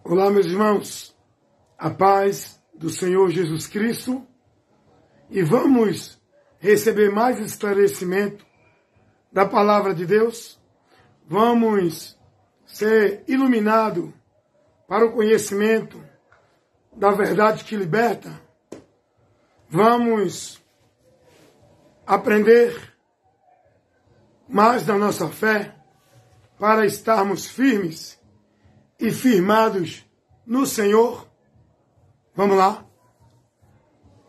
Olá, meus irmãos, a paz do Senhor Jesus Cristo, e vamos receber mais esclarecimento da palavra de Deus, vamos ser iluminados para o conhecimento da verdade que liberta, vamos aprender mais da nossa fé para estarmos firmes e firmados no Senhor. Vamos lá.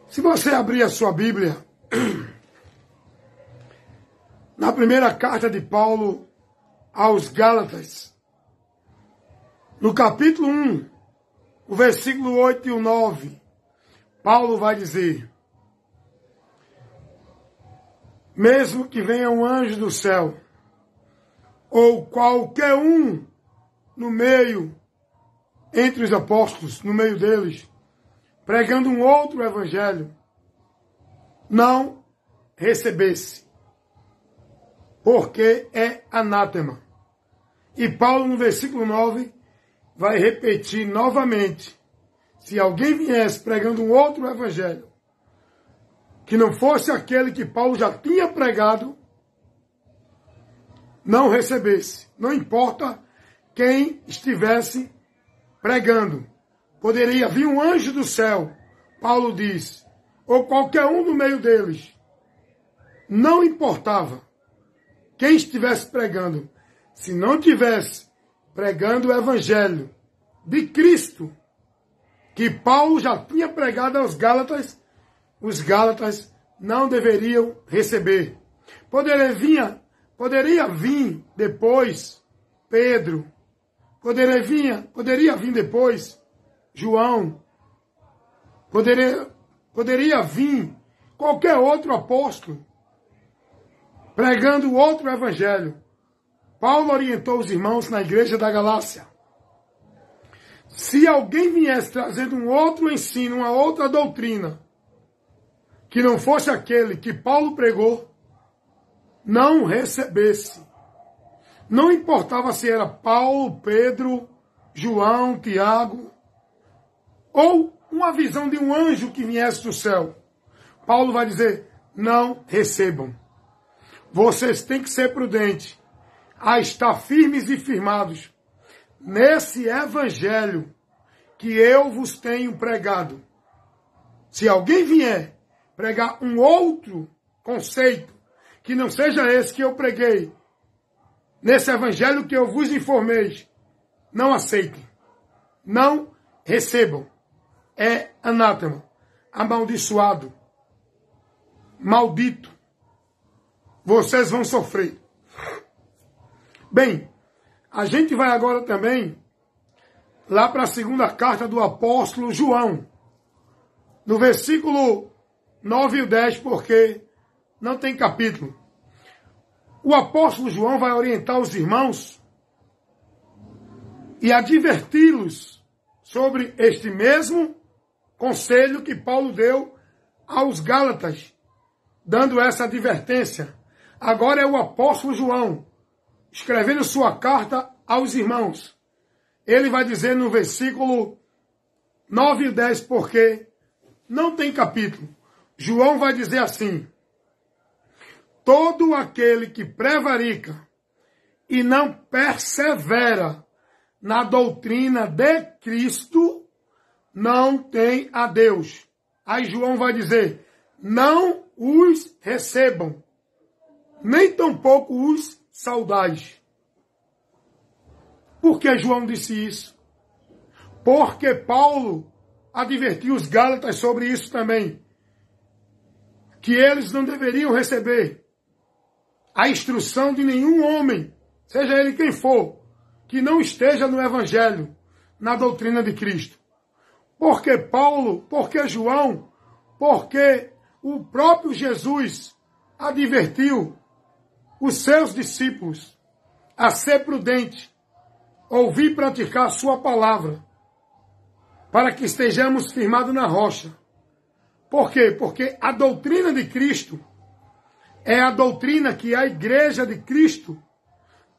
Se você abrir a sua Bíblia, na primeira carta de Paulo aos Gálatas, no capítulo 1, o versículo 8 e o 9, Paulo vai dizer: mesmo que venha um anjo do céu, ou qualquer um no meio, entre os apóstolos, no meio deles, pregando um outro evangelho, não recebesse, porque é anátema. E Paulo, no versículo 9, vai repetir novamente: se alguém viesse pregando um outro evangelho, que não fosse aquele que Paulo já tinha pregado, não recebesse. Não importa quem estivesse pregando. Poderia vir um anjo do céu, Paulo diz, ou qualquer um no meio deles. Não importava quem estivesse pregando. Se não tivesse pregando o evangelho de Cristo, que Paulo já tinha pregado aos Gálatas, os Gálatas não deveriam receber. Poderia vir depois Pedro, poderia vir depois João, poderia vir qualquer outro apóstolo pregando outro evangelho. Paulo orientou os irmãos na igreja da Galácia: se alguém viesse trazendo um outro ensino, uma outra doutrina, que não fosse aquele que Paulo pregou, não recebesse. Não importava se era Paulo, Pedro, João, Tiago, ou uma visão de um anjo que viesse do céu. Paulo vai dizer: não recebam. Vocês têm que ser prudentes, a estar firmes e firmados nesse evangelho que eu vos tenho pregado. Se alguém vier pregar um outro conceito, que não seja esse que eu preguei, nesse evangelho que eu vos informei, não aceitem, não recebam. É anátema, amaldiçoado, maldito. Vocês vão sofrer. Bem, a gente vai agora também lá para a segunda carta do apóstolo João, no versículo 9 e 10, porque não tem capítulo. O apóstolo João vai orientar os irmãos e adverti-los sobre este mesmo conselho que Paulo deu aos Gálatas, dando essa advertência. Agora é o apóstolo João escrevendo sua carta aos irmãos. Ele vai dizer no versículo 9 e 10, porque não tem capítulo. João vai dizer assim: todo aquele que prevarica e não persevera na doutrina de Cristo não tem a Deus. Aí João vai dizer: não os recebam, nem tampouco os saudais. Por que João disse isso? Porque Paulo advertiu os Gálatas sobre isso também, que eles não deveriam receber a instrução de nenhum homem, seja ele quem for, que não esteja no Evangelho, na doutrina de Cristo. Porque Paulo, porque João, porque o próprio Jesus advertiu os seus discípulos a ser prudente, ouvir e praticar a sua palavra, para que estejamos firmados na rocha. Por quê? Porque a doutrina de Cristo é a doutrina que a igreja de Cristo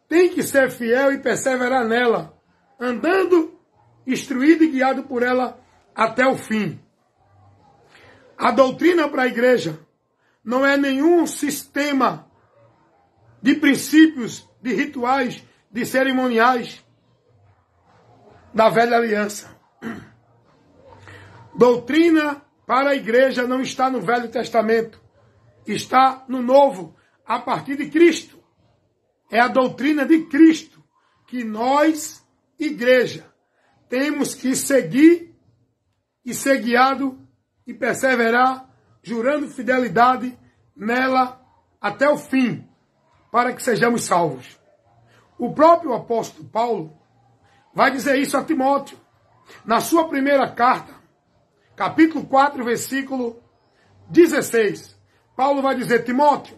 tem que ser fiel e perseverar nela, andando instruído e guiado por ela até o fim. A doutrina para a igreja não é nenhum sistema de princípios, de rituais, de cerimoniais da velha aliança. Doutrina para a igreja não está no Velho Testamento, está no Novo, a partir de Cristo. É a doutrina de Cristo que nós, igreja, temos que seguir e ser guiado e perseverar, jurando fidelidade nela até o fim, para que sejamos salvos. O próprio apóstolo Paulo vai dizer isso a Timóteo, na sua primeira carta, capítulo 4, versículo 16. Paulo vai dizer: Timóteo,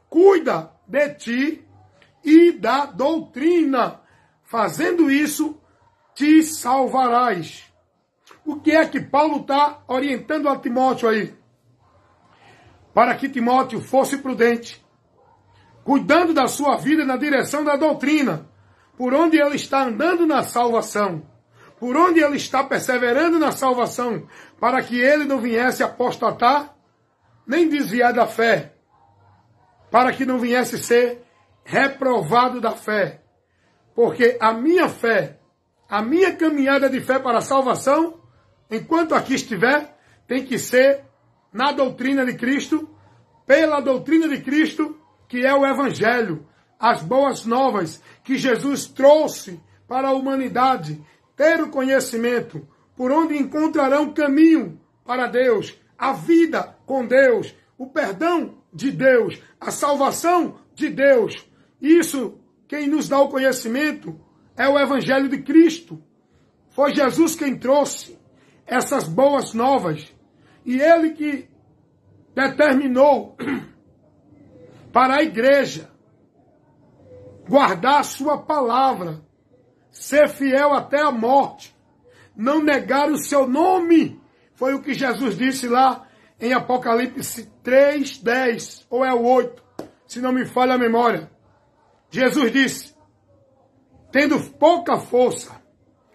cuida de ti e da doutrina, fazendo isso te salvarás. O que é que Paulo está orientando a Timóteo aí? Para que Timóteo fosse prudente, cuidando da sua vida na direção da doutrina, por onde ele está andando na salvação, por onde ele está perseverando na salvação, para que ele não viesse apostatar, nem desviar da fé, para que não viesse ser reprovado da fé. Porque a minha fé, a minha caminhada de fé para a salvação, enquanto aqui estiver, tem que ser na doutrina de Cristo, pela doutrina de Cristo, que é o Evangelho, as boas novas que Jesus trouxe para a humanidade, ter o conhecimento, por onde encontrarão caminho para Deus, a vida com Deus, o perdão de Deus, a salvação de Deus. Isso, quem nos dá o conhecimento, é o Evangelho de Cristo. Foi Jesus quem trouxe essas boas novas. E Ele que determinou para a igreja guardar a sua palavra, ser fiel até a morte, não negar o seu nome. Foi o que Jesus disse lá em Apocalipse 3:10, ou é o 8, se não me falha a memória. Jesus disse, tendo pouca força,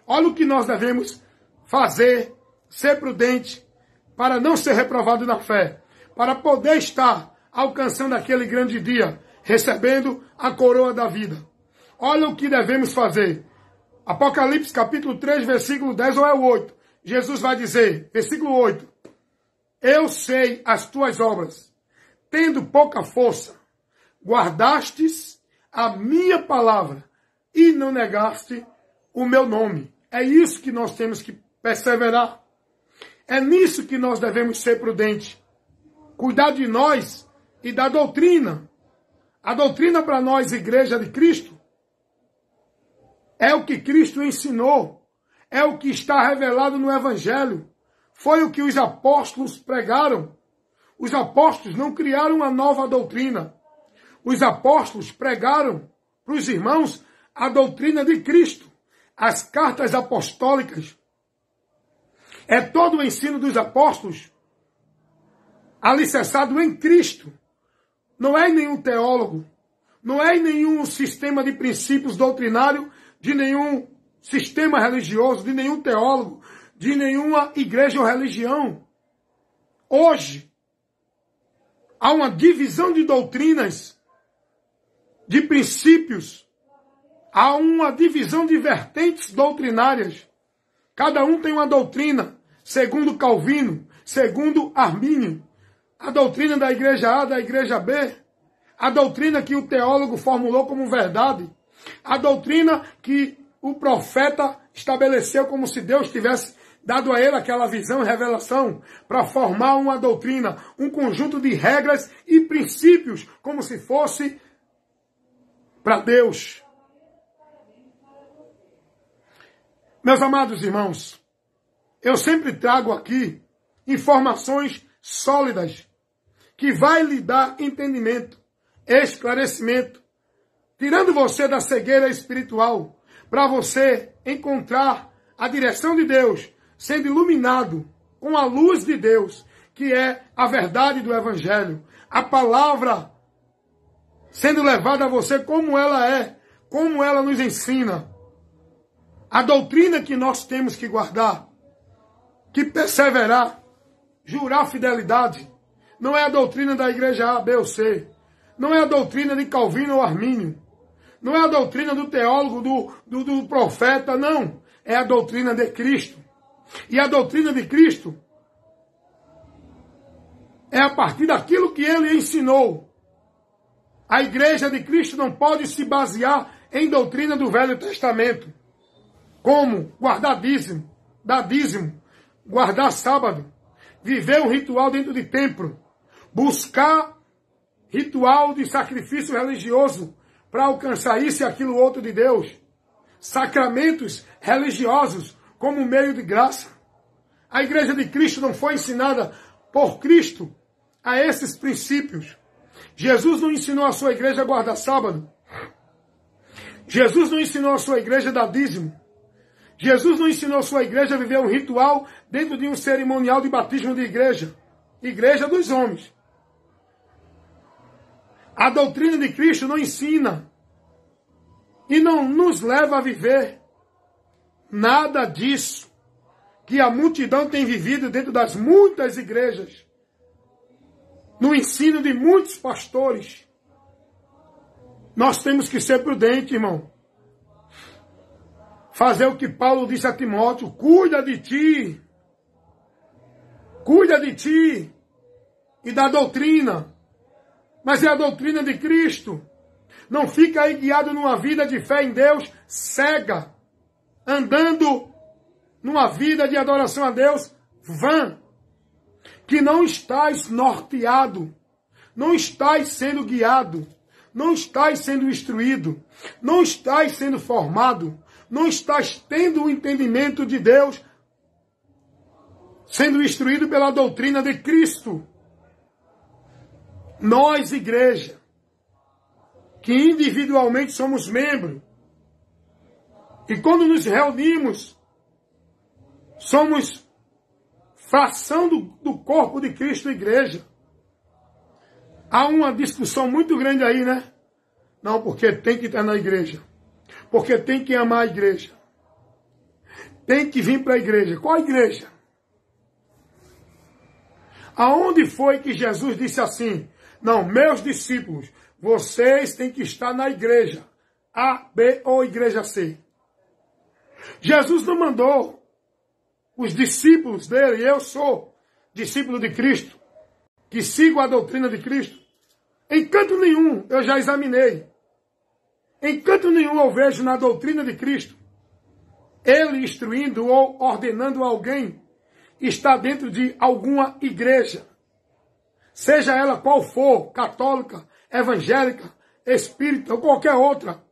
olha o que nós devemos fazer, ser prudente, para não ser reprovado na fé, para poder estar alcançando aquele grande dia, recebendo a coroa da vida. Olha o que devemos fazer. Apocalipse capítulo 3, versículo 10 ou é o 8. Jesus vai dizer, versículo 8, eu sei as tuas obras, tendo pouca força, guardastes a minha palavra e não negaste o meu nome. É isso que nós temos que perseverar. É nisso que nós devemos ser prudentes. Cuidar de nós e da doutrina. A doutrina para nós, igreja de Cristo, é o que Cristo ensinou. É o que está revelado no Evangelho. Foi o que os apóstolos pregaram. Os apóstolos não criaram uma nova doutrina. Os apóstolos pregaram para os irmãos a doutrina de Cristo. As cartas apostólicas. É todo o ensino dos apóstolos alicerçado em Cristo. Não é em nenhum teólogo. Não é em nenhum sistema de princípios doutrinário, de nenhum sistema religioso, de nenhum teólogo, de nenhuma igreja ou religião. Hoje, há uma divisão de doutrinas, de princípios, há uma divisão de vertentes doutrinárias. Cada um tem uma doutrina, segundo Calvino, segundo Armínio. A doutrina da igreja A, da igreja B. A doutrina que o teólogo formulou como verdade. A doutrina que o profeta estabeleceu como se Deus tivesse dado a ele aquela visão e revelação para formar uma doutrina, um conjunto de regras e princípios, como se fosse para Deus. Meus amados irmãos, eu sempre trago aqui informações sólidas que vai lhe dar entendimento, esclarecimento, tirando você da cegueira espiritual, para você encontrar a direção de Deus, sendo iluminado com a luz de Deus, que é a verdade do Evangelho, a palavra sendo levada a você como ela é, como ela nos ensina. A doutrina que nós temos que guardar, que perseverar, jurar fidelidade, não é a doutrina da igreja A, B ou C. Não é a doutrina de Calvino ou Armínio. Não é a doutrina do teólogo, do profeta, não. É a doutrina de Cristo. E a doutrina de Cristo é a partir daquilo que ele ensinou. A igreja de Cristo não pode se basear em doutrina do Velho Testamento. Como guardar dízimo, dar dízimo, guardar sábado, viver um ritual dentro de templo, buscar ritual de sacrifício religioso para alcançar isso e aquilo outro de Deus. Sacramentos religiosos como meio de graça. A igreja de Cristo não foi ensinada por Cristo a esses princípios. Jesus não ensinou a sua igreja a guardar sábado. Jesus não ensinou a sua igreja a dar dízimo. Jesus não ensinou a sua igreja a viver um ritual dentro de um cerimonial de batismo de igreja. Igreja dos homens. A doutrina de Cristo não ensina e não nos leva a viver nada disso que a multidão tem vivido dentro das muitas igrejas, no ensino de muitos pastores. Nós temos que ser prudentes, irmão. Fazer o que Paulo disse a Timóteo: cuida de ti e da doutrina. Mas é a doutrina de Cristo. Não fica aí guiado numa vida de fé em Deus cega, andando numa vida de adoração a Deus vã, que não estás norteado, não estás sendo guiado, não estás sendo instruído, não estás sendo formado, não estás tendo o entendimento de Deus, sendo instruído pela doutrina de Cristo. Nós, igreja, que individualmente somos membros, e quando nos reunimos, somos fração do corpo de Cristo, igreja. Há uma discussão muito grande aí, né? Não, porque tem que estar na igreja. Porque tem que amar a igreja. Tem que vir para a igreja. Qual a igreja? Aonde foi que Jesus disse assim? Não, meus discípulos, vocês têm que estar na igreja A, B ou igreja C. Jesus não mandou os discípulos dele, eu sou discípulo de Cristo, que sigo a doutrina de Cristo. Em canto nenhum eu já examinei. Em canto nenhum eu vejo na doutrina de Cristo ele instruindo ou ordenando alguém estar dentro de alguma igreja. Seja ela qual for, católica, evangélica, espírita ou qualquer outra.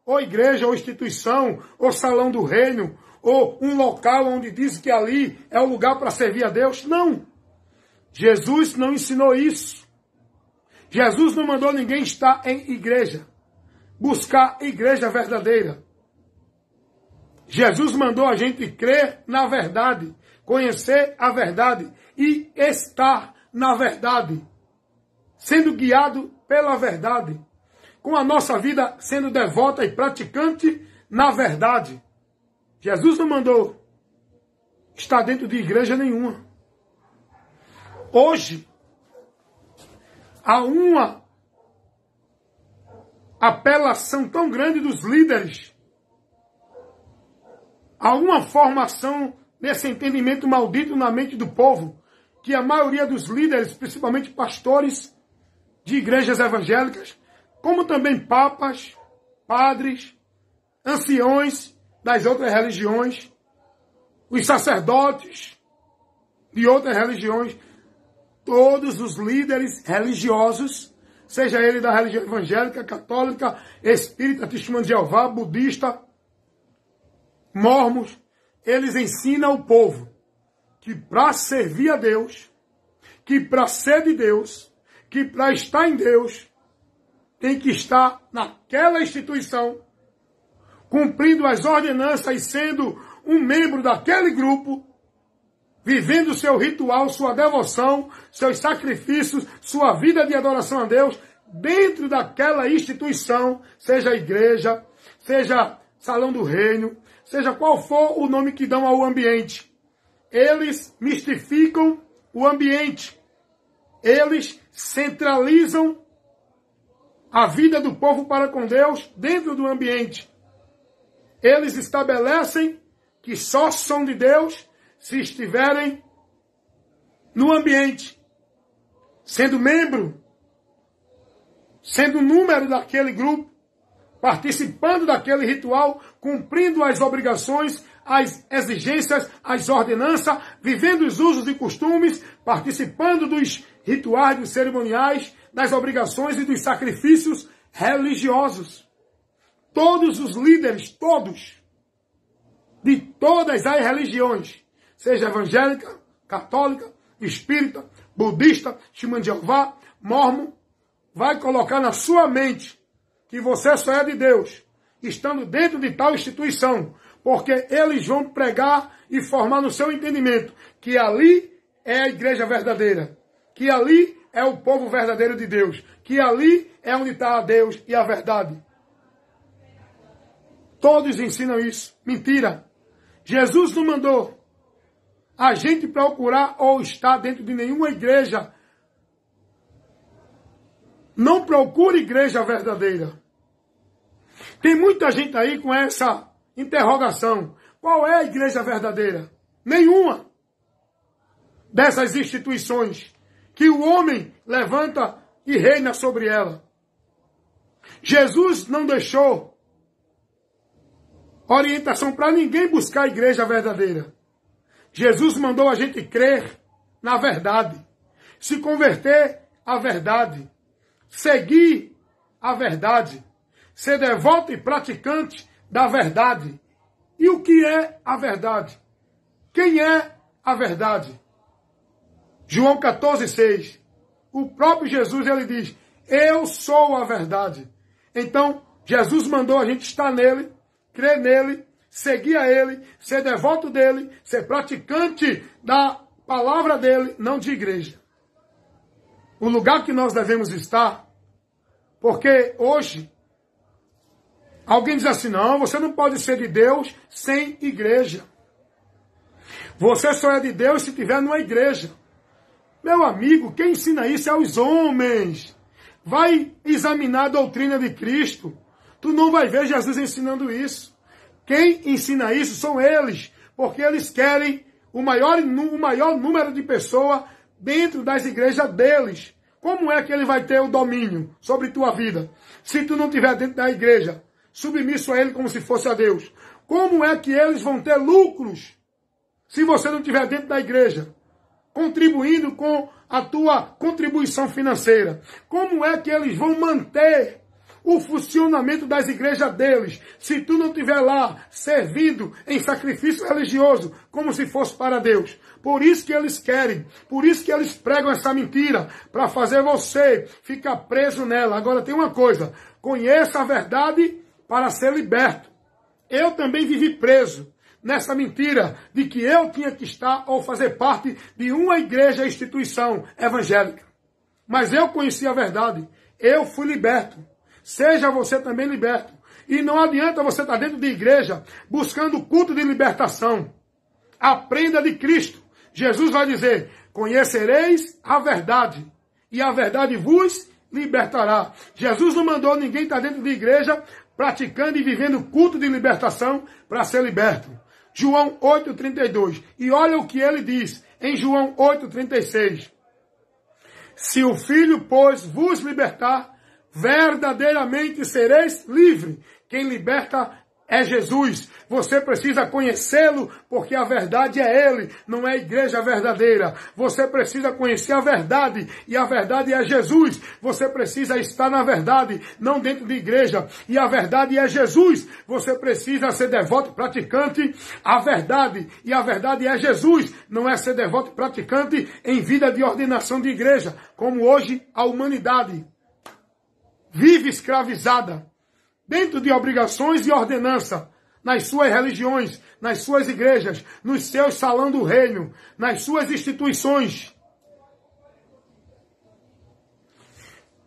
Ou igreja, ou instituição, ou salão do reino, ou um local onde diz que ali é o lugar para servir a Deus. Não. Jesus não ensinou isso. Jesus não mandou ninguém estar em igreja. Buscar igreja verdadeira. Jesus mandou a gente crer na verdade, conhecer a verdade e estar na verdade, sendo guiado pela verdade, com a nossa vida sendo devota e praticante na verdade. Jesus não mandou estar dentro de igreja nenhuma. Hoje, há uma apelação tão grande dos líderes, há uma formação nesse entendimento maldito na mente do povo, que a maioria dos líderes, principalmente pastores de igrejas evangélicas, como também papas, padres, anciões das outras religiões, os sacerdotes de outras religiões, todos os líderes religiosos, seja ele da religião evangélica, católica, espírita, testemunho de Jeová, budista, mormons, eles ensinam ao povo que para servir a Deus, que para ser de Deus, que para estar em Deus, tem que estar naquela instituição, cumprindo as ordenanças e sendo um membro daquele grupo, vivendo seu ritual, sua devoção, seus sacrifícios, sua vida de adoração a Deus, dentro daquela instituição, seja igreja, seja salão do reino, seja qual for o nome que dão ao ambiente, eles mistificam o ambiente. Eles centralizam a vida do povo para com Deus dentro do ambiente. Eles estabelecem que só são de Deus se estiverem no ambiente, sendo membro, sendo número daquele grupo, participando daquele ritual, cumprindo as obrigações, as exigências, as ordenanças, vivendo os usos e costumes, participando dos rituais, dos cerimoniais, das obrigações e dos sacrifícios religiosos. Todos os líderes, todos, de todas as religiões, seja evangélica, católica, espírita, budista, Testemunha de Jeová, mórmon, vai colocar na sua mente que você só é de Deus, estando dentro de tal instituição, porque eles vão pregar e formar no seu entendimento que ali é a igreja verdadeira, que ali é o povo verdadeiro de Deus, que ali é onde está Deus e a verdade. Todos ensinam isso. Mentira. Jesus não mandou a gente procurar ou estar dentro de nenhuma igreja. Não procure igreja verdadeira. Tem muita gente aí com essa interrogação. Qual é a igreja verdadeira? Nenhuma dessas instituições que o homem levanta e reina sobre ela. Jesus não deixou orientação para ninguém buscar a igreja verdadeira. Jesus mandou a gente crer na verdade, se converter à verdade, seguir a verdade, ser devoto e praticante da verdade. E o que é a verdade? Quem é a verdade? João 14,6. O próprio Jesus, ele diz, eu sou a verdade. Então, Jesus mandou a gente estar nele, crer nele, seguir a ele, ser devoto dele, ser praticante da palavra dele, não de igreja. O lugar que nós devemos estar, porque hoje, alguém diz assim, não, você não pode ser de Deus sem igreja. Você só é de Deus se estiver numa igreja. Meu amigo, quem ensina isso é os homens. Vai examinar a doutrina de Cristo. Tu não vai ver Jesus ensinando isso. Quem ensina isso são eles, porque eles querem o maior número de pessoas dentro das igrejas deles. Como é que ele vai ter o domínio sobre tua vida se tu não estiver dentro da igreja, submisso a ele como se fosse a Deus? Como é que eles vão ter lucros se você não estiver dentro da igreja, contribuindo com a tua contribuição financeira? Como é que eles vão manter o funcionamento das igrejas deles se tu não estiver lá servindo em sacrifício religioso como se fosse para Deus? Por isso que eles querem, por isso que eles pregam essa mentira, para fazer você ficar preso nela. Agora tem uma coisa, conheça a verdade para ser liberto. Eu também vivi preso nessa mentira de que eu tinha que estar ou fazer parte de uma igreja, instituição evangélica. Mas eu conheci a verdade. Eu fui liberto. Seja você também liberto. E não adianta você estar dentro de igreja buscando culto de libertação. Aprenda de Cristo. Jesus vai dizer, conhecereis a verdade, e a verdade vos libertará. Jesus não mandou ninguém estar dentro de igreja praticando e vivendo culto de libertação para ser liberto. João 8,32. E olha o que ele diz em João 8,36. Se o Filho, pois, vos libertar, verdadeiramente sereis livres. Quem liberta é Jesus. Você precisa conhecê-lo, porque a verdade é Ele, não é a igreja verdadeira. Você precisa conhecer a verdade, e a verdade é Jesus. Você precisa estar na verdade, não dentro de igreja, e a verdade é Jesus. Você precisa ser devoto e praticante a verdade, e a verdade é Jesus. Não é ser devoto e praticante em vida de ordenação de igreja, como hoje a humanidade vive escravizada, dentro de obrigações e ordenança, nas suas religiões, nas suas igrejas, nos seus salão do reino, nas suas instituições.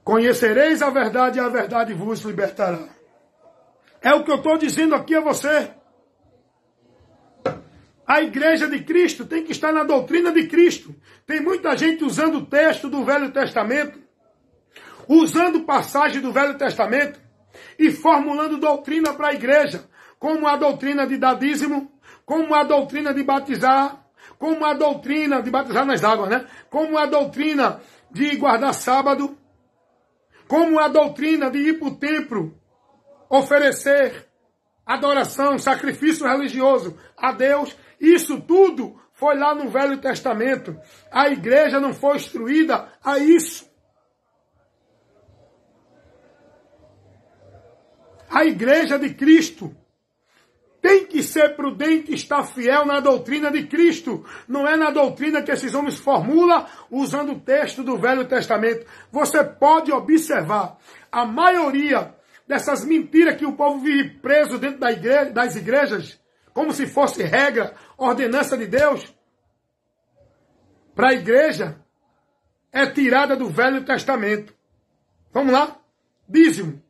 Conhecereis a verdade e a verdade vos libertará. É o que eu estou dizendo aqui a você. A igreja de Cristo tem que estar na doutrina de Cristo. Tem muita gente usando o texto do Velho Testamento, usando passagem do Velho Testamento e formulando doutrina para a igreja, como a doutrina de dar dízimo, como a doutrina de batizar, como a doutrina de batizar nas águas, né? Como a doutrina de guardar sábado, como a doutrina de ir para o templo, oferecer adoração, sacrifício religioso a Deus. Isso tudo foi lá no Velho Testamento. A igreja não foi instruída a isso. A igreja de Cristo tem que ser prudente e estar fiel na doutrina de Cristo. Não é na doutrina que esses homens formulam usando o texto do Velho Testamento. Você pode observar a maioria dessas mentiras que o povo vive preso dentro das igrejas, como se fosse regra, ordenança de Deus, para a igreja, é tirada do Velho Testamento. Vamos lá? Dízimo.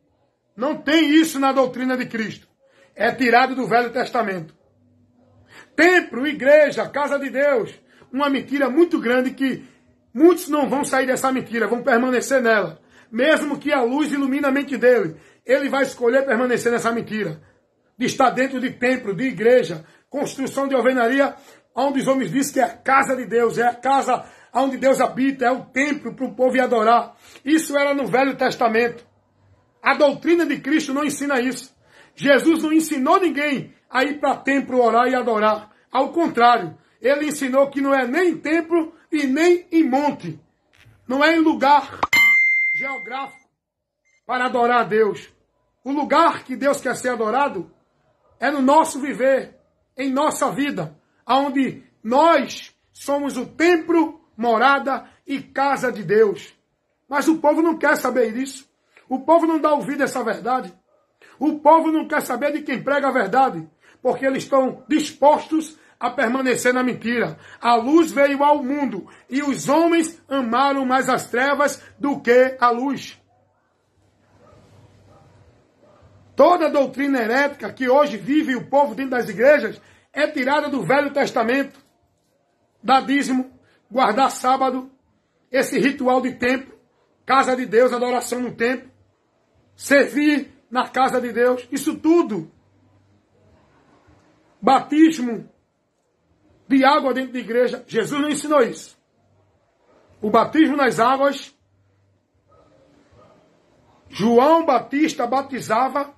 Não tem isso na doutrina de Cristo. É tirado do Velho Testamento. Templo, igreja, casa de Deus. Uma mentira muito grande que muitos não vão sair dessa mentira, vão permanecer nela. Mesmo que a luz ilumine a mente dele, ele vai escolher permanecer nessa mentira. De estar dentro de templo, de igreja, construção de alvenaria, onde os homens dizem que é a casa de Deus, é a casa onde Deus habita, é o templo para o povo ir adorar. Isso era no Velho Testamento. A doutrina de Cristo não ensina isso. Jesus não ensinou ninguém a ir para templo orar e adorar. Ao contrário, ele ensinou que não é nem em templo e nem em monte. Não é em lugar geográfico para adorar a Deus. O lugar que Deus quer ser adorado é no nosso viver, em nossa vida, onde nós somos o templo, morada e casa de Deus. Mas o povo não quer saber disso. O povo não dá ouvido a essa verdade. O povo não quer saber de quem prega a verdade, porque eles estão dispostos a permanecer na mentira. A luz veio ao mundo e os homens amaram mais as trevas do que a luz. Toda a doutrina herética que hoje vive o povo dentro das igrejas é tirada do Velho Testamento. Dar dízimo, guardar sábado, esse ritual de templo, casa de Deus, adoração no templo, servir na casa de Deus, isso tudo. Batismo de água dentro da igreja, Jesus não ensinou isso. O batismo nas águas, João Batista batizava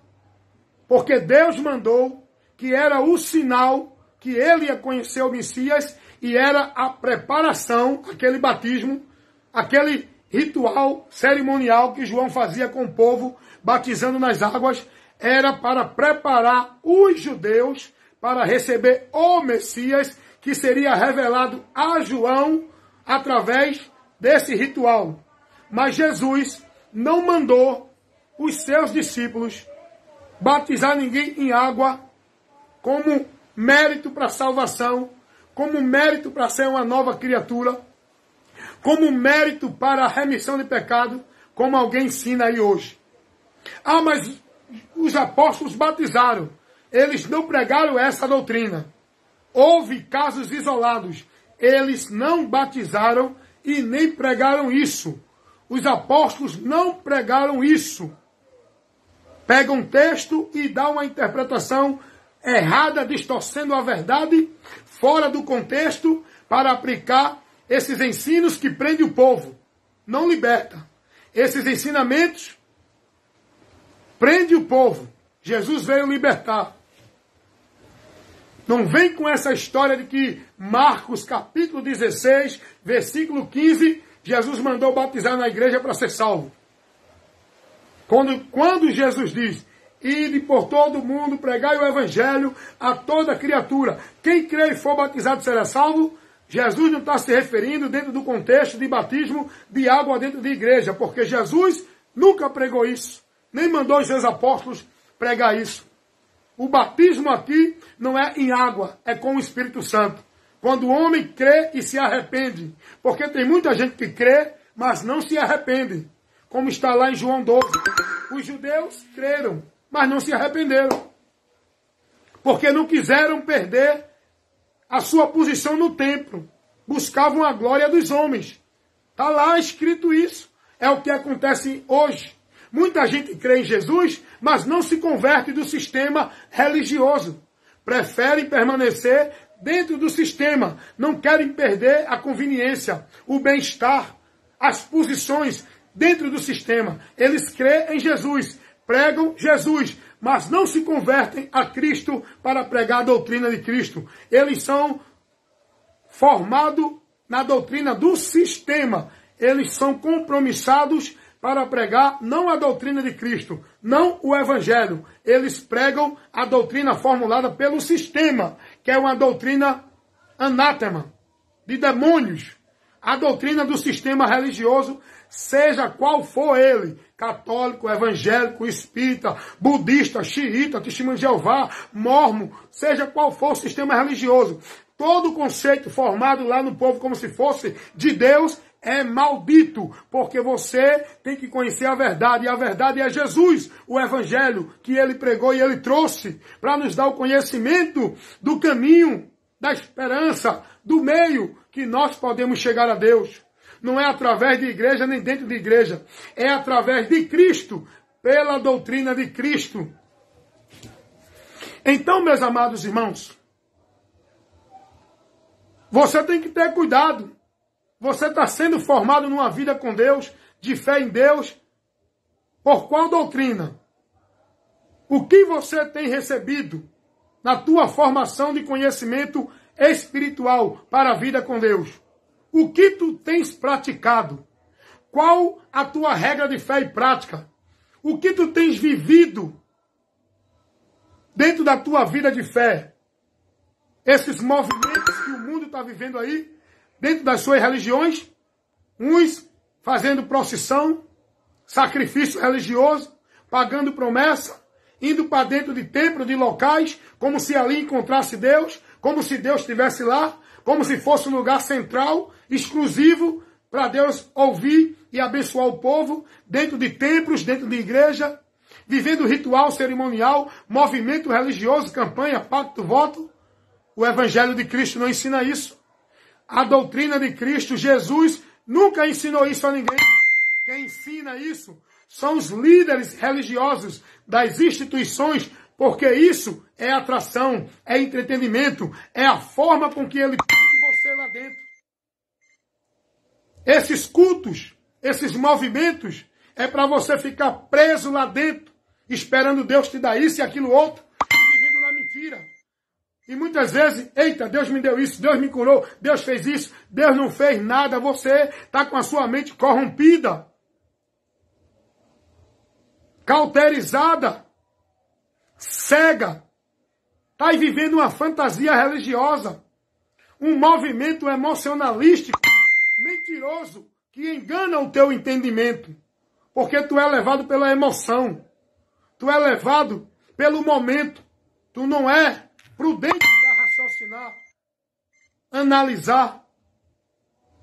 porque Deus mandou, que era o sinal que ele ia conhecer o Messias e era a preparação, aquele batismo, aquele ritual cerimonial que João fazia com o povo, batizando nas águas, era para preparar os judeus para receber o Messias, que seria revelado a João através desse ritual. Mas Jesus não mandou os seus discípulos batizar ninguém em água como mérito para a salvação, como mérito para ser uma nova criatura, como mérito para a remissão de pecado, como alguém ensina aí hoje. Ah, mas os apóstolos batizaram. Eles não pregaram essa doutrina. Houve casos isolados. Eles não batizaram e nem pregaram isso. Os apóstolos não pregaram isso. Pega um texto e dá uma interpretação errada, distorcendo a verdade, fora do contexto, para aplicar esses ensinos que prendem o povo. Não liberta. Esses ensinamentos prendem o povo. Jesus veio libertar. Não vem com essa história de que Marcos capítulo 16, versículo 15, Jesus mandou batizar na igreja para ser salvo. Quando Jesus diz, ide por todo o mundo, pregai o evangelho a toda criatura. Quem crê e for batizado será salvo. Jesus não está se referindo dentro do contexto de batismo de água dentro de igreja, porque Jesus nunca pregou isso, nem mandou os seus apóstolos pregar isso. O batismo aqui não é em água, é com o Espírito Santo. Quando o homem crê e se arrepende, porque tem muita gente que crê, mas não se arrepende, como está lá em João 12. Os judeus creram, mas não se arrependeram. Porque não quiseram perder a sua posição no templo. Buscavam a glória dos homens. Está lá escrito isso. É o que acontece hoje. Muita gente crê em Jesus, mas não se converte do sistema religioso. Preferem permanecer dentro do sistema. Não querem perder a conveniência, o bem-estar, as posições dentro do sistema. Eles creem em Jesus, pregam Jesus, mas não se convertem a Cristo para pregar a doutrina de Cristo. Eles são formados na doutrina do sistema. Eles são compromissados para pregar não a doutrina de Cristo, não o Evangelho. Eles pregam a doutrina formulada pelo sistema, que é uma doutrina anátema, de demônios. A doutrina do sistema religioso, seja qual for ele, católico, evangélico, espírita, budista, xiita, testemunho de Jeová, mormon, seja qual for o sistema religioso, todo conceito formado lá no povo como se fosse de Deus é maldito, porque você tem que conhecer a verdade, e a verdade é Jesus, o Evangelho que ele pregou e ele trouxe para nos dar o conhecimento do caminho, da esperança, do meio que nós podemos chegar a Deus. Não é através de igreja nem dentro de igreja, é através de Cristo, pela doutrina de Cristo. Então, meus amados irmãos, você tem que ter cuidado. Você está sendo formado numa vida com Deus, de fé em Deus, por qual doutrina? O que você tem recebido na tua formação de conhecimento espiritual para a vida com Deus? O que tu tens praticado? Qual a tua regra de fé e prática? O que tu tens vivido dentro da tua vida de fé? Esses movimentos que o mundo está vivendo aí, dentro das suas religiões, uns fazendo procissão, sacrifício religioso, pagando promessa, indo para dentro de templos, de locais, como se ali encontrasse Deus, como se Deus estivesse lá, como se fosse um lugar central, exclusivo, para Deus ouvir e abençoar o povo, dentro de templos, dentro de igreja, vivendo ritual cerimonial, movimento religioso, campanha, pacto, voto. O Evangelho de Cristo não ensina isso. A doutrina de Cristo, Jesus, nunca ensinou isso a ninguém. Quem ensina isso são os líderes religiosos das instituições, porque isso é atração, é entretenimento, é a forma com que ele prende você lá dentro. Esses cultos, esses movimentos, é para você ficar preso lá dentro, esperando Deus te dar isso e aquilo outro, e vivendo na mentira. E muitas vezes, eita, Deus me deu isso, Deus me curou, Deus fez isso, Deus não fez nada, você está com a sua mente corrompida, cauterizada, cega, está aí vivendo uma fantasia religiosa, um movimento emocionalístico, mentiroso, que engana o teu entendimento, porque tu é levado pela emoção, tu é levado pelo momento, tu não é prudente para raciocinar, analisar,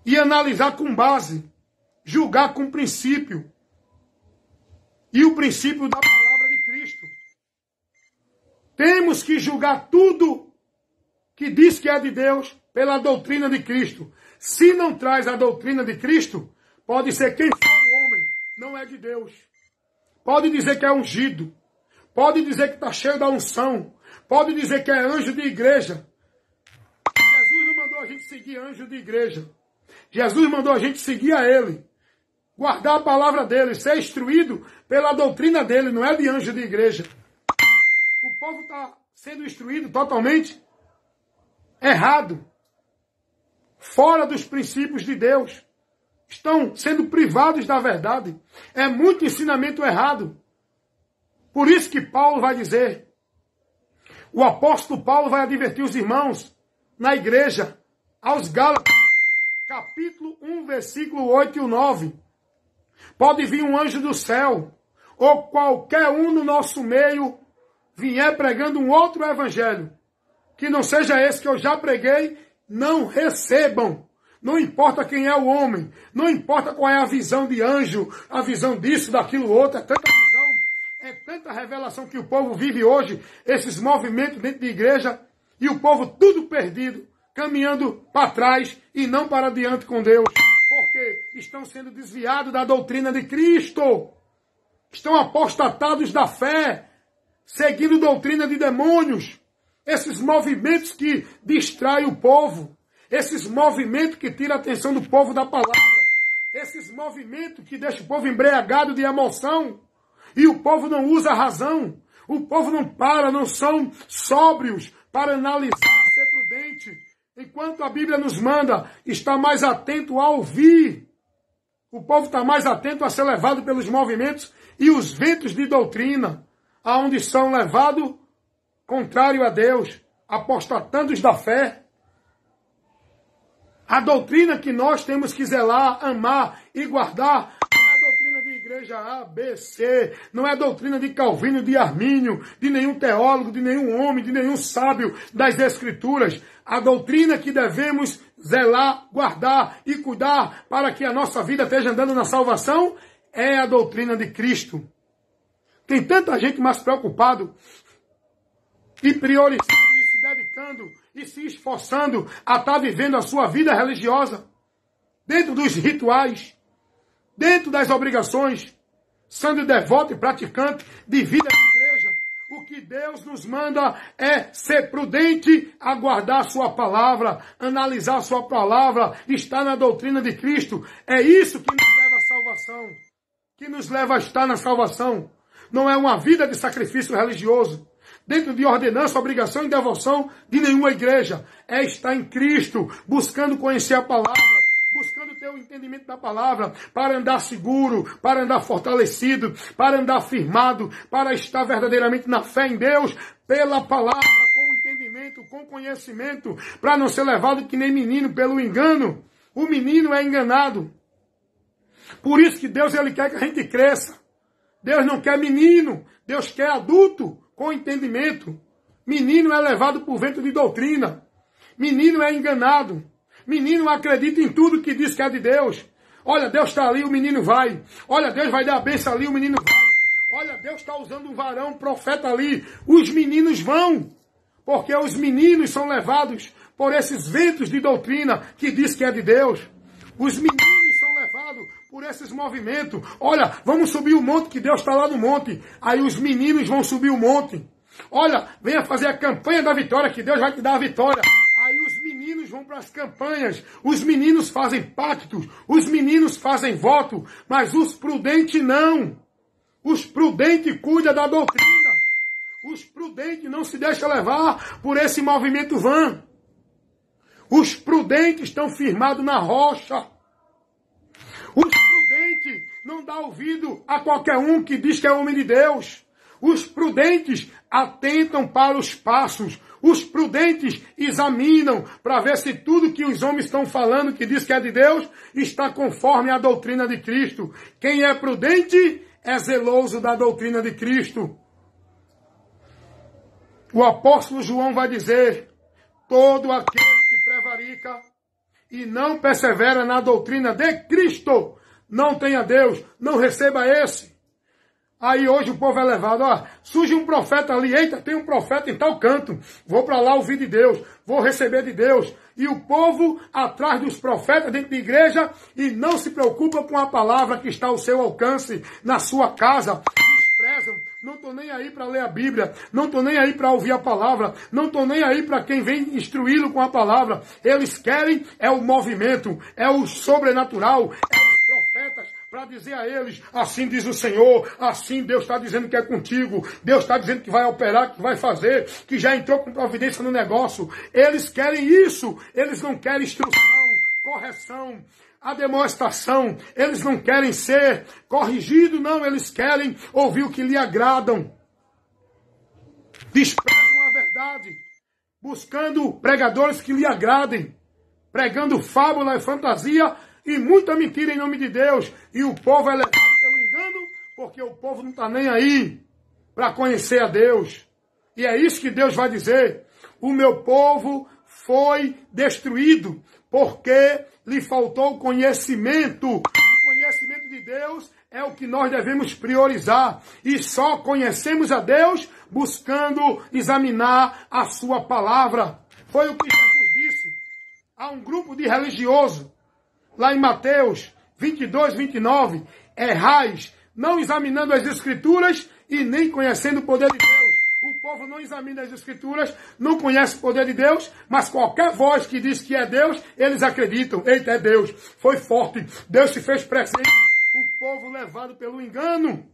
e analisar com base, julgar com princípio, e o princípio da palavra de Cristo. Temos que julgar tudo que diz que é de Deus pela doutrina de Cristo. Se não traz a doutrina de Cristo, pode ser quem for o homem, não é de Deus. Pode dizer que é ungido, pode dizer que está cheio da unção, pode dizer que é anjo de igreja. Jesus não mandou a gente seguir anjo de igreja. Jesus mandou a gente seguir a ele. Guardar a palavra dele, ser instruído pela doutrina dele, não é de anjo de igreja. O povo está sendo instruído totalmente errado. Fora dos princípios de Deus. Estão sendo privados da verdade. É muito ensinamento errado. Por isso que Paulo vai dizer, o apóstolo Paulo vai advertir os irmãos na igreja, aos Gálatas, capítulo 1, versículo 8 e 9. Pode vir um anjo do céu, ou qualquer um no nosso meio, vier pregando um outro evangelho, que não seja esse que eu já preguei, não recebam. Não importa quem é o homem, não importa qual é a visão de anjo, a visão disso, daquilo, outro, é tanta visão, é tanta revelação que o povo vive hoje, esses movimentos dentro de igreja, e o povo tudo perdido, caminhando para trás e não para diante com Deus. Porque estão sendo desviados da doutrina de Cristo. Estão apostatados da fé, seguindo doutrina de demônios. Esses movimentos que distraem o povo. Esses movimentos que tiram a atenção do povo da palavra. Esses movimentos que deixam o povo embriagado de emoção. E o povo não usa a razão. O povo não para, não são sóbrios para analisar, ser prudente. Enquanto a Bíblia nos manda estar mais atento a ouvir. O povo está mais atento a ser levado pelos movimentos e os ventos de doutrina, aonde são levados contrário a Deus, apostatandos da fé. A doutrina que nós temos que zelar, amar e guardar não é doutrina de igreja A, B, C, não é doutrina de Calvino, de Armínio, de nenhum teólogo, de nenhum homem, de nenhum sábio das Escrituras. A doutrina que devemos zelar, guardar e cuidar para que a nossa vida esteja andando na salvação é a doutrina de Cristo. Tem tanta gente mais preocupado e priorizando e se dedicando e se esforçando a estar vivendo a sua vida religiosa dentro dos rituais, dentro das obrigações, sendo devoto e praticante de vida de igreja. O que Deus nos manda é ser prudente, aguardar a sua palavra, analisar a sua palavra, estar na doutrina de Cristo. É isso que nos leva à salvação, que nos leva a estar na salvação. Não é uma vida de sacrifício religioso, dentro de ordenança, obrigação e devoção de nenhuma igreja. É estar em Cristo, buscando conhecer a palavra, buscando ter o entendimento da palavra, para andar seguro, para andar fortalecido, para andar firmado, para estar verdadeiramente na fé em Deus, pela palavra, com entendimento, com conhecimento, para não ser levado que nem menino pelo engano. O menino é enganado. Por isso que Deus ele quer que a gente cresça. Deus não quer menino, Deus quer adulto com entendimento. Menino é levado por vento de doutrina. Menino é enganado. Menino acredita em tudo que diz que é de Deus. Olha, Deus está ali, o menino vai. Olha, Deus vai dar a bênção ali, o menino vai. Olha, Deus está usando um varão, um profeta ali. Os meninos vão. Porque os meninos são levados por esses ventos de doutrina que diz que é de Deus. Os meninos são levados por esses movimentos. Olha, vamos subir o monte, que Deus está lá no monte. Aí os meninos vão subir o monte. Olha, venha fazer a campanha da vitória, que Deus vai te dar a vitória. Aí os meninos vão para as campanhas. Os meninos fazem pactos. Os meninos fazem voto. Mas os prudentes não. Os prudentes cuidam da doutrina. Os prudentes não se deixam levar por esse movimento vã. Os prudentes estão firmados na rocha. Os prudentes não dão ouvido a qualquer um que diz que é homem de Deus. Os prudentes atentam para os passos. Os prudentes examinam para ver se tudo que os homens estão falando, que diz que é de Deus, está conforme a doutrina de Cristo. Quem é prudente é zeloso da doutrina de Cristo. O apóstolo João vai dizer: todo aquele que prevarica e não persevera na doutrina de Cristo não tem a Deus, não receba esse. Aí hoje o povo é levado, ó, surge um profeta ali, eita, tem um profeta em tal canto, vou para lá ouvir de Deus, vou receber de Deus. E o povo atrás dos profetas dentro da igreja e não se preocupa com a palavra que está ao seu alcance, na sua casa. Desprezam, não estou nem aí para ler a Bíblia, não estou nem aí para ouvir a palavra, não estou nem aí para quem vem instruí-lo com a palavra. Eles querem é o movimento, é o sobrenatural, é os profetas, para dizer a eles, assim diz o Senhor, assim Deus está dizendo que é contigo, Deus está dizendo que vai operar, que vai fazer, que já entrou com providência no negócio. Eles querem isso, eles não querem instrução, correção, ademoestação, eles não querem ser corrigidos, não, eles querem ouvir o que lhe agradam. Desprezam a verdade, buscando pregadores que lhe agradem, pregando fábula e fantasia, e muita mentira em nome de Deus. E o povo é levado pelo engano, porque o povo não está nem aí para conhecer a Deus. E é isso que Deus vai dizer. O meu povo foi destruído, porque lhe faltou conhecimento. O conhecimento de Deus é o que nós devemos priorizar. E só conhecemos a Deus buscando examinar a sua palavra. Foi o que Jesus disse a um grupo de religiosos, lá em Mateus 22, 29. Errais, não examinando as Escrituras e nem conhecendo o poder de Deus. O povo não examina as Escrituras, não conhece o poder de Deus, mas qualquer voz que diz que é Deus, eles acreditam. Eita, é Deus. Foi forte. Deus se fez presente. O povo levado pelo engano.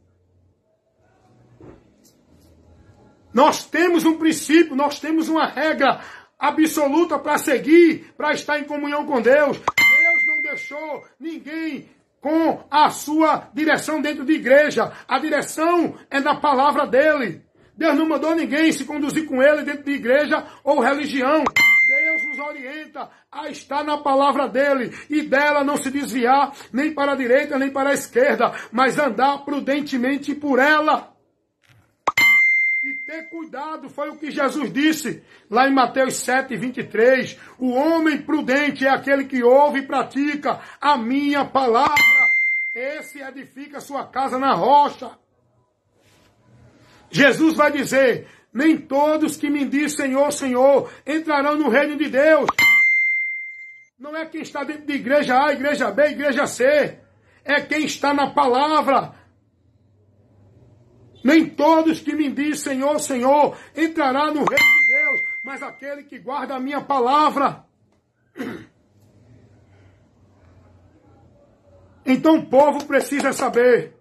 Nós temos um princípio, nós temos uma regra absoluta para seguir, para estar em comunhão com Deus. Deus não deixou ninguém com a sua direção dentro de igreja. A direção é na palavra dele. Deus não mandou ninguém se conduzir com ele dentro de igreja ou religião. Deus nos orienta a estar na palavra dele e dela não se desviar nem para a direita nem para a esquerda, mas andar prudentemente por ela. E ter cuidado, foi o que Jesus disse lá em Mateus 7, 23. O homem prudente é aquele que ouve e pratica a minha palavra. Esse edifica sua casa na rocha. Jesus vai dizer, nem todos que me dizem Senhor, Senhor, entrarão no reino de Deus. Não é quem está dentro de igreja A, igreja B, igreja C. É quem está na palavra. Nem todos que me dizem Senhor, Senhor, entrará no reino de Deus, mas aquele que guarda a minha palavra. Então o povo precisa saber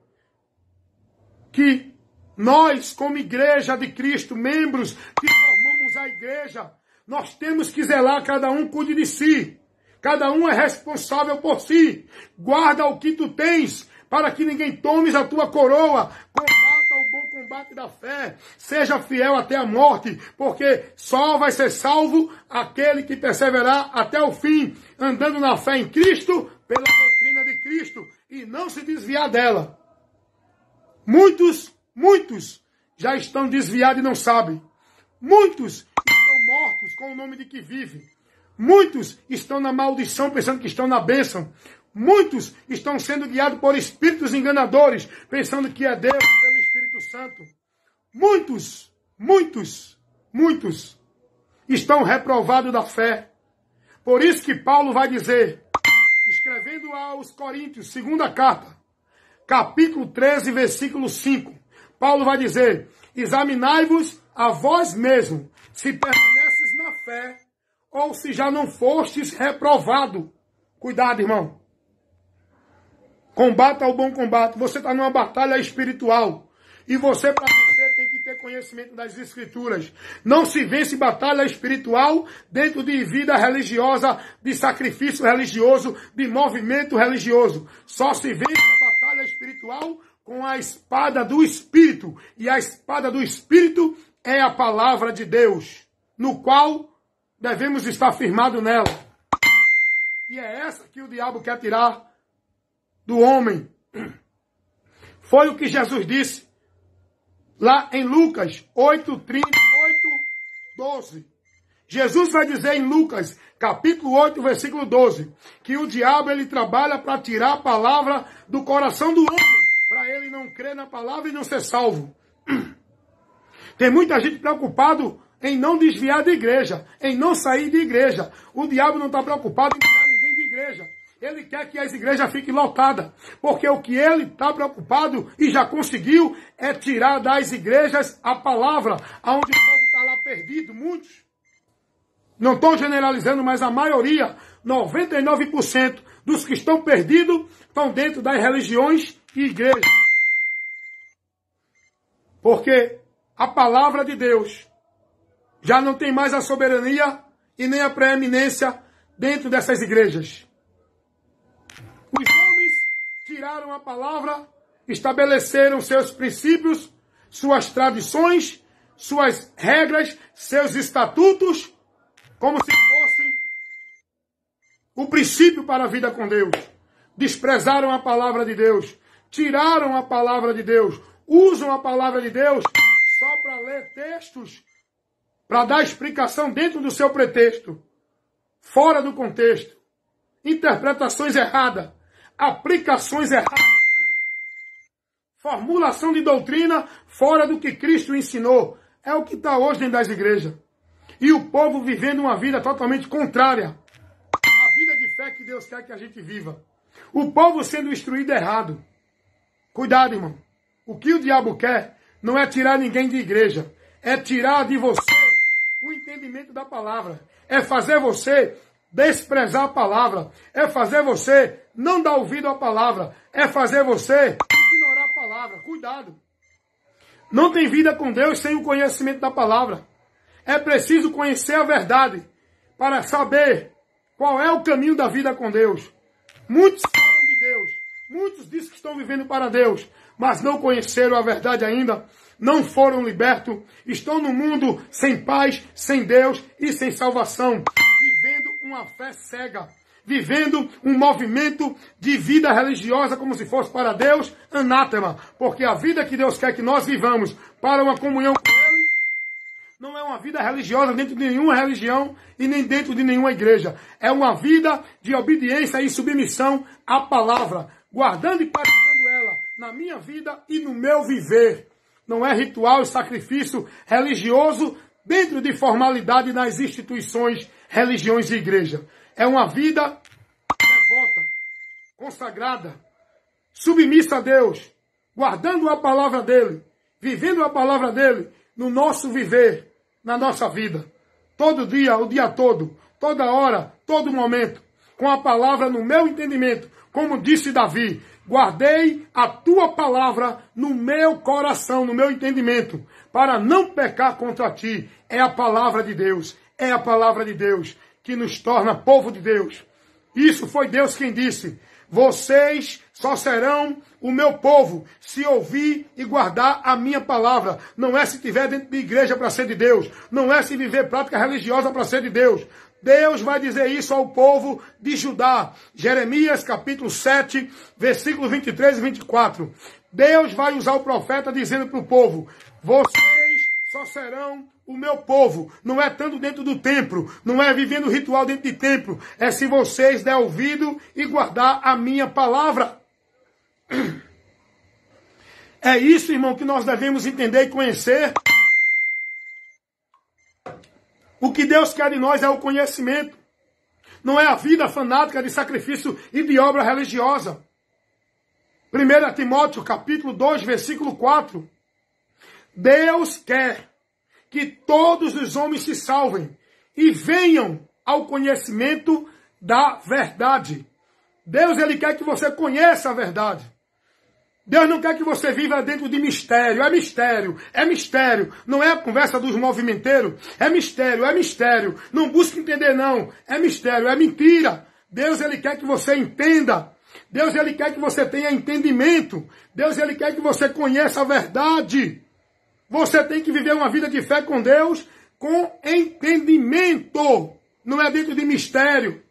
que nós, como igreja de Cristo, membros que formamos a igreja, nós temos que zelar, cada um cuide de si. Cada um é responsável por si. Guarda o que tu tens, para que ninguém tome a tua coroa. Combata o bom combate da fé. Seja fiel até a morte, porque só vai ser salvo aquele que perseverar até o fim, andando na fé em Cristo, pela doutrina de Cristo, e não se desviar dela. Muitos já estão desviados e não sabem. Muitos estão mortos com o nome de que vivem. Muitos estão na maldição pensando que estão na bênção. Muitos estão sendo guiados por espíritos enganadores, pensando que é Deus pelo Espírito Santo. Muitos estão reprovados da fé. Por isso que Paulo vai dizer, escrevendo aos Coríntios, segunda carta, capítulo 13, versículo 5. Paulo vai dizer, examinai-vos a vós mesmos, se permaneces na fé, ou se já não fostes reprovado. Cuidado, irmão. Combata o bom combate. Você está numa batalha espiritual. E você, para vencer, tem que ter conhecimento das Escrituras. Não se vence batalha espiritual dentro de vida religiosa, de sacrifício religioso, de movimento religioso. Só se vence a batalha espiritual com a espada do Espírito. E a espada do Espírito é a palavra de Deus, no qual devemos estar firmados nela. E é essa que o diabo quer tirar do homem. Foi o que Jesus disse lá em Lucas 8:12. Jesus vai dizer em Lucas, capítulo 8, versículo 12, que o diabo ele trabalha para tirar a palavra do coração do homem, para ele não crer na palavra e não ser salvo. Tem muita gente preocupado em não desviar da igreja, em não sair de igreja. O diabo não está preocupado em tirar ninguém de igreja. Ele quer que as igrejas fiquem lotadas. Porque o que ele está preocupado e já conseguiu é tirar das igrejas a palavra, aonde o povo está lá perdido, muitos. Não estou generalizando, mas a maioria, 99% dos que estão perdidos, estão dentro das religiões e igrejas. Porque a palavra de Deus já não tem mais a soberania e nem a preeminência dentro dessas igrejas. Os homens tiraram a palavra, estabeleceram seus princípios, suas tradições, suas regras, seus estatutos, como se fosse o princípio para a vida com Deus. Desprezaram a palavra de Deus, tiraram a palavra de Deus, usam a palavra de Deus só para ler textos, para dar explicação dentro do seu pretexto, fora do contexto, interpretações erradas, aplicações erradas. formulação de doutrina fora do que Cristo ensinou. É o que está hoje dentro das igrejas. E o povo vivendo uma vida totalmente contrária à vida de fé que Deus quer que a gente viva. O povo sendo instruído errado. Cuidado, irmão. O que o diabo quer não é tirar ninguém de igreja. É tirar de você o entendimento da palavra. É fazer você desprezar a palavra. É fazer você não dar ouvido à palavra. É fazer você ignorar a palavra. Cuidado. Não tem vida com Deus sem o conhecimento da palavra. É preciso conhecer a verdade para saber qual é o caminho da vida com Deus. Muitos falam de Deus. Muitos dizem que estão vivendo para Deus, mas não conheceram a verdade ainda. Não foram libertos. Estão no mundo sem paz, sem Deus e sem salvação. Vivendo uma fé cega. Vivendo um movimento de vida religiosa como se fosse para Deus, anátema. Porque a vida que Deus quer que nós vivamos para uma comunhão com Ele, não é uma vida religiosa dentro de nenhuma religião e nem dentro de nenhuma igreja. É uma vida de obediência e submissão à palavra, guardando e praticando ela na minha vida e no meu viver. Não é ritual e sacrifício religioso dentro de formalidade nas instituições, religiões e igreja. É uma vida devota, consagrada, submissa a Deus, guardando a palavra dele, vivendo a palavra dele no nosso viver, na nossa vida. Todo dia, o dia todo, toda hora, todo momento, com a palavra no meu entendimento. Como disse Davi, guardei a tua palavra no meu coração, no meu entendimento, para não pecar contra ti. É a palavra de Deus, é a palavra de Deus que nos torna povo de Deus. Isso foi Deus quem disse: vocês só serão o meu povo se ouvir e guardar a minha palavra. Não é se estiver dentro de igreja para ser de Deus. Não é se viver prática religiosa para ser de Deus. Deus vai dizer isso ao povo de Judá. Jeremias capítulo 7, versículos 23 e 24. Deus vai usar o profeta dizendo para o povo: vocês só serão o meu povo. Não é estando dentro do templo, não é vivendo ritual dentro de templo. É se vocês der ouvido e guardar a minha palavra. É isso, irmão, que nós devemos entender e conhecer. O que Deus quer de nós é o conhecimento. Não é a vida fanática de sacrifício e de obra religiosa. 1 Timóteo capítulo 2, versículo 4. Deus quer que todos os homens se salvem e venham ao conhecimento da verdade. Deus, ele quer que você conheça a verdade. Deus não quer que você viva dentro de mistério. É mistério, é mistério. Não é a conversa dos movimenteiros. É mistério, é mistério. Não busque entender, não. É mistério, é mentira. Deus, ele quer que você entenda. Deus, ele quer que você tenha entendimento. Deus, ele quer que você conheça a verdade. Você tem que viver uma vida de fé com Deus com entendimento. Não é dentro de mistério.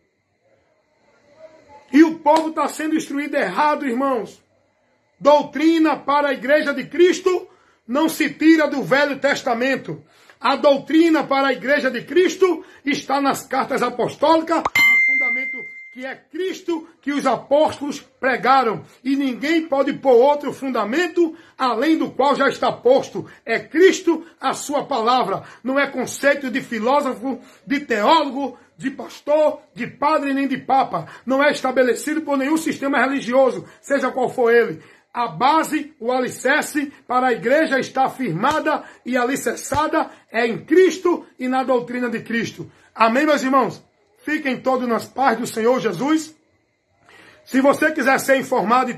E o povo está sendo instruído errado, irmãos. Doutrina para a igreja de Cristo não se tira do Velho Testamento. A doutrina para a igreja de Cristo está nas cartas apostólicas, o fundamento que é Cristo, que os apóstolos pregaram. E ninguém pode pôr outro fundamento além do qual já está posto. É Cristo, a sua palavra. Não é conceito de filósofo, de teólogo, de pastor, de padre nem de papa. Não é estabelecido por nenhum sistema religioso, seja qual for ele. A base, o alicerce para a igreja está firmada e alicerçada é em Cristo e na doutrina de Cristo. Amém, meus irmãos? Fiquem todos nas paz do Senhor Jesus. Se você quiser ser informado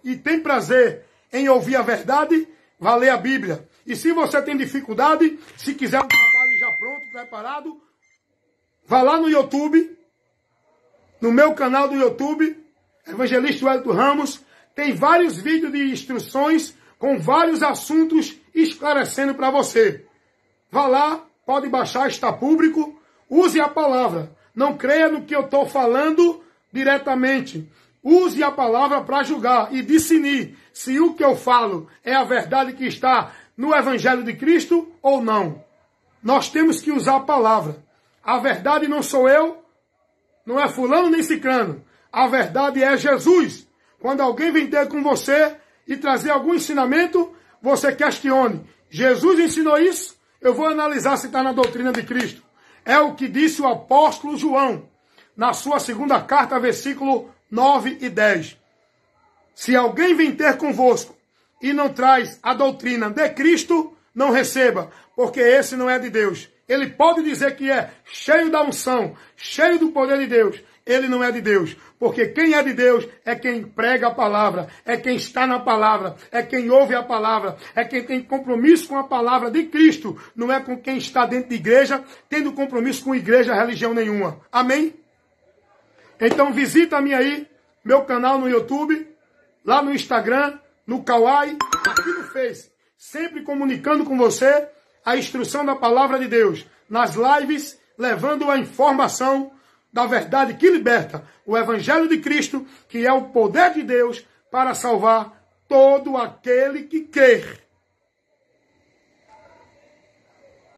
e tem prazer em ouvir a verdade, vá ler a Bíblia. E se você tem dificuldade, se quiser um trabalho já pronto, preparado, vá lá no YouTube, no meu canal do YouTube, Evangelista Wellington Ramos. Tem vários vídeos de instruções com vários assuntos esclarecendo para você. Vá lá, pode baixar, está público. Use a palavra. Não creia no que eu estou falando diretamente. Use a palavra para julgar e discernir se o que eu falo é a verdade que está no Evangelho de Cristo ou não. Nós temos que usar a palavra. A verdade não sou eu, não é fulano nem ciclano. A verdade é Jesus. Quando alguém vem ter com você e trazer algum ensinamento, você questione. Jesus ensinou isso? Eu vou analisar se está na doutrina de Cristo. É o que disse o apóstolo João, na sua segunda carta, versículo 9 e 10. Se alguém vem ter convosco e não traz a doutrina de Cristo, não receba, porque esse não é de Deus. Ele pode dizer que é cheio da unção, cheio do poder de Deus. Ele não é de Deus, porque quem é de Deus é quem prega a palavra, é quem está na palavra, é quem ouve a palavra, é quem tem compromisso com a palavra de Cristo, não é com quem está dentro de igreja, tendo compromisso com igreja, religião nenhuma. Amém? Então visita-me aí, meu canal no YouTube, lá no Instagram, no Kawaii, aqui no Face, sempre comunicando com você a instrução da palavra de Deus, nas lives, levando a informação da verdade que liberta, o Evangelho de Cristo, que é o poder de Deus para salvar todo aquele que quer.